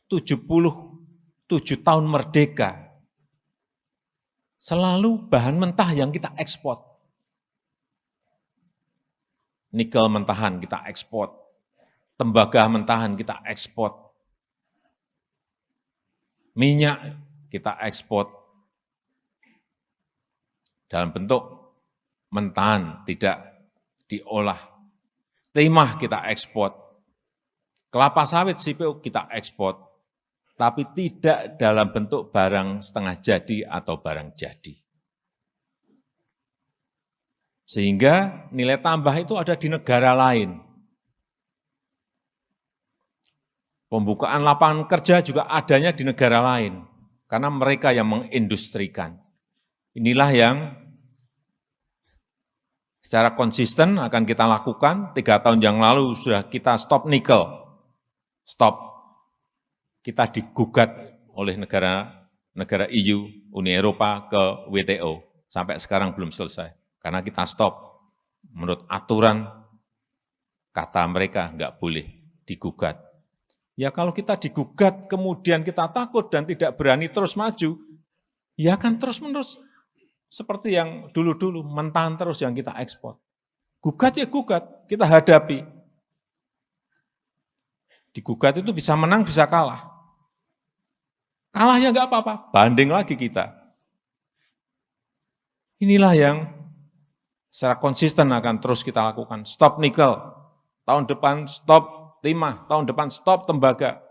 77 tahun merdeka, selalu bahan mentah yang kita ekspor. Nikel mentahan kita ekspor, tembaga mentahan kita ekspor, minyak kita ekspor dalam bentuk mentahan, tidak diolah. Timah kita ekspor, kelapa sawit CPO kita ekspor, tapi tidak dalam bentuk barang setengah jadi atau barang jadi. Sehingga nilai tambah itu ada di negara lain. Pembukaan lapangan kerja juga adanya di negara lain, karena mereka yang mengindustrikan. Inilah yang secara konsisten akan kita lakukan. 3 tahun yang lalu sudah kita stop nikel, stop. Kita digugat oleh negara EU, Uni Eropa ke WTO, sampai sekarang belum selesai. Karena kita stop, menurut aturan, kata mereka nggak boleh digugat. Ya kalau kita digugat, kemudian kita takut dan tidak berani terus maju, ya akan terus-menerus seperti yang dulu-dulu, mentahan terus yang kita ekspor. Gugat ya gugat, kita hadapi. Digugat itu bisa menang, bisa kalah. Kalah ya nggak apa-apa, banding lagi kita. Inilah yang secara konsisten akan terus kita lakukan. Stop nikel, tahun depan stop timah, tahun depan stop tembaga.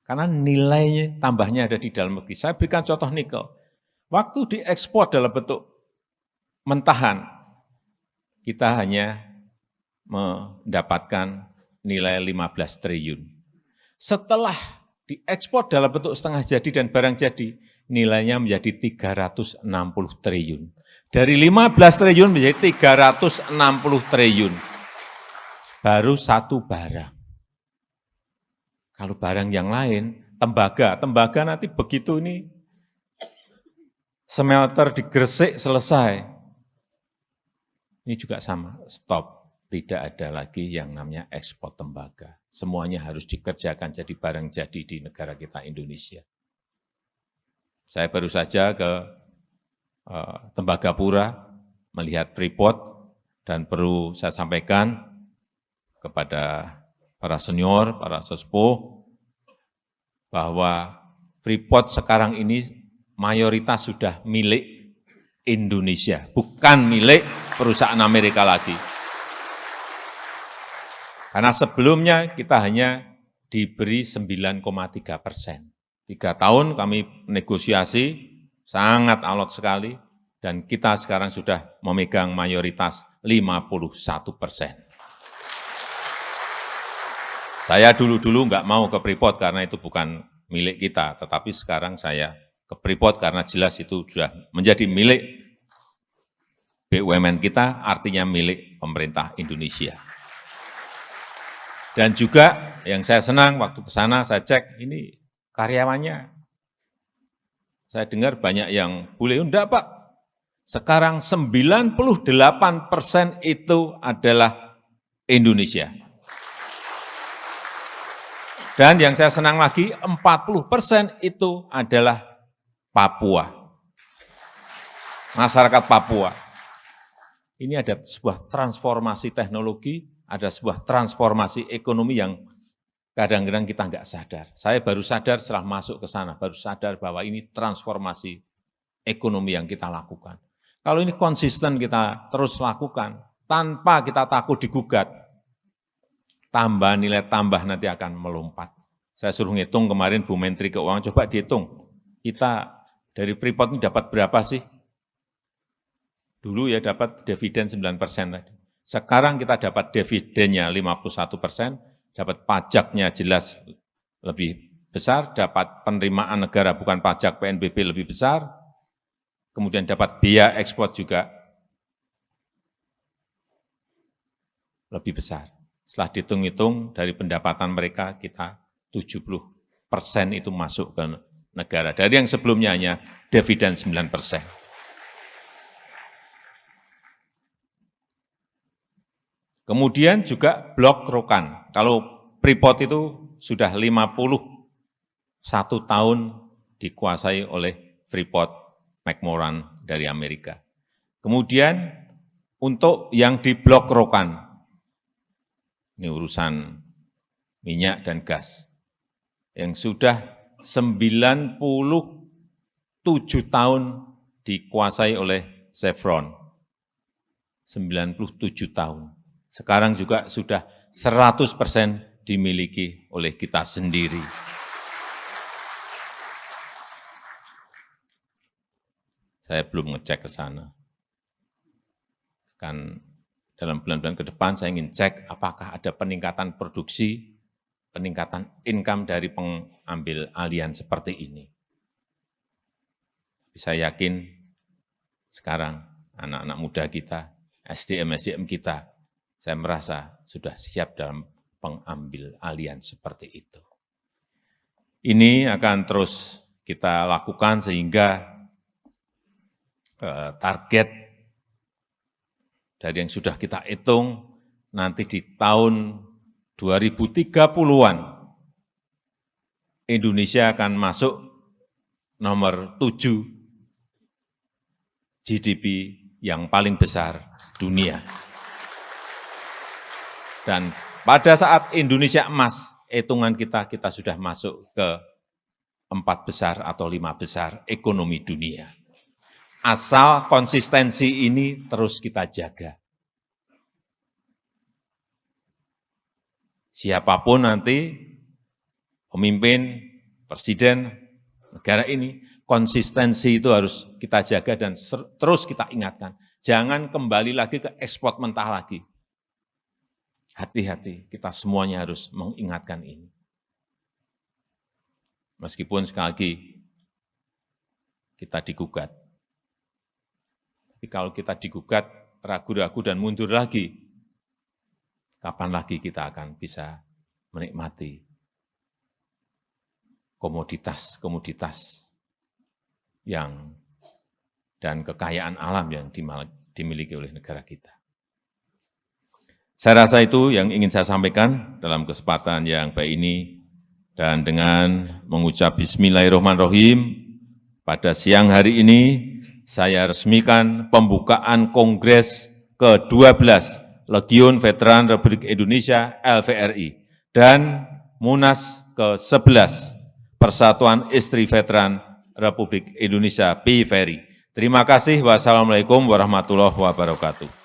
Karena nilainya tambahnya ada di dalam negeri. Saya berikan contoh nikel. Waktu diekspor dalam bentuk mentahan, kita hanya mendapatkan nilai 15 triliun. Setelah diekspor dalam bentuk setengah jadi dan barang jadi, nilainya menjadi 360 triliun. Dari 15 triliun menjadi 360 triliun. Baru satu barang. Kalau barang yang lain, tembaga nanti begitu ini smelter di Gresik selesai. Ini juga sama, stop. Tidak ada lagi yang namanya ekspor tembaga. Semuanya harus dikerjakan jadi barang jadi di negara kita Indonesia. Saya baru saja ke Tembagapura melihat Freeport dan perlu saya sampaikan kepada para senior, para sesepuh, bahwa Freeport sekarang ini mayoritas sudah milik Indonesia, bukan milik perusahaan Amerika lagi. Karena sebelumnya kita hanya diberi 9,3%. 3 tahun kami negosiasi, sangat alot sekali, dan kita sekarang sudah memegang mayoritas 51%. Saya dulu-dulu nggak mau ke Freeport karena itu bukan milik kita, tetapi sekarang saya ke Freeport karena jelas itu sudah menjadi milik BUMN kita, artinya milik pemerintah Indonesia. Dan juga yang saya senang waktu ke sana saya cek ini karyawannya. Saya dengar banyak yang boleh, enggak Pak. Sekarang 98% itu adalah Indonesia. Dan yang saya senang lagi, 40% itu adalah Papua. Masyarakat Papua. Ini ada sebuah transformasi teknologi, ada sebuah transformasi ekonomi yang kadang-kadang kita nggak sadar. Saya baru sadar setelah masuk ke sana, baru sadar bahwa ini transformasi ekonomi yang kita lakukan. Kalau ini konsisten kita terus lakukan, tanpa kita takut digugat, tambah nilai tambah nanti akan melompat. Saya suruh ngitung kemarin Bu Menteri Keuangan, coba dihitung, kita dari Freeport ini dapat berapa sih? Dulu ya dapat dividen 9% tadi. Sekarang kita dapat dividennya 51%, dapat pajaknya jelas lebih besar, dapat penerimaan negara bukan pajak PNBP lebih besar, kemudian dapat biaya ekspor juga lebih besar. Setelah dihitung-hitung dari pendapatan mereka, kita 70% itu masuk ke negara. Dari yang sebelumnya hanya dividen 9%. Kemudian juga blok rokan. Kalau Freeport itu sudah 51 tahun dikuasai oleh Freeport McMoran dari Amerika. Kemudian untuk yang di Blok Rokan, ini urusan minyak dan gas, yang sudah 97 tahun dikuasai oleh Chevron, 97 tahun. Sekarang juga sudah 100% dimiliki oleh kita sendiri. Saya belum ngecek ke sana. Kan dalam bulan-bulan ke depan saya ingin cek apakah ada peningkatan produksi, peningkatan income dari pengambil alihan seperti ini. Saya yakin sekarang anak-anak muda kita, SDM kita, saya merasa sudah siap dalam pengambil alihan seperti itu. Ini akan terus kita lakukan sehingga target dari yang sudah kita hitung nanti di tahun 2030-an Indonesia akan masuk nomor 7 GDP yang paling besar dunia. Dan pada saat Indonesia emas, hitungan kita sudah masuk ke 4 besar atau 5 besar ekonomi dunia. Asal konsistensi ini terus kita jaga. Siapapun nanti pemimpin, presiden negara ini, konsistensi itu harus kita jaga dan terus kita ingatkan. Jangan kembali lagi ke ekspor mentah lagi. Hati-hati, kita semuanya harus mengingatkan ini. Meskipun sekali lagi kita digugat. Tapi kalau kita digugat, ragu-ragu dan mundur lagi, kapan lagi kita akan bisa menikmati komoditas-komoditas yang dan kekayaan alam yang dimiliki oleh negara kita. Saya rasa itu yang ingin saya sampaikan dalam kesempatan yang baik ini. Dan dengan mengucap Bismillahirrahmanirrahim, pada siang hari ini saya resmikan pembukaan Kongres ke-12 Legiun Veteran Republik Indonesia LVRI dan Munas ke-11 Persatuan Istri Veteran Republik Indonesia PIVERI. Terima kasih. Wassalamualaikum warahmatullahi wabarakatuh.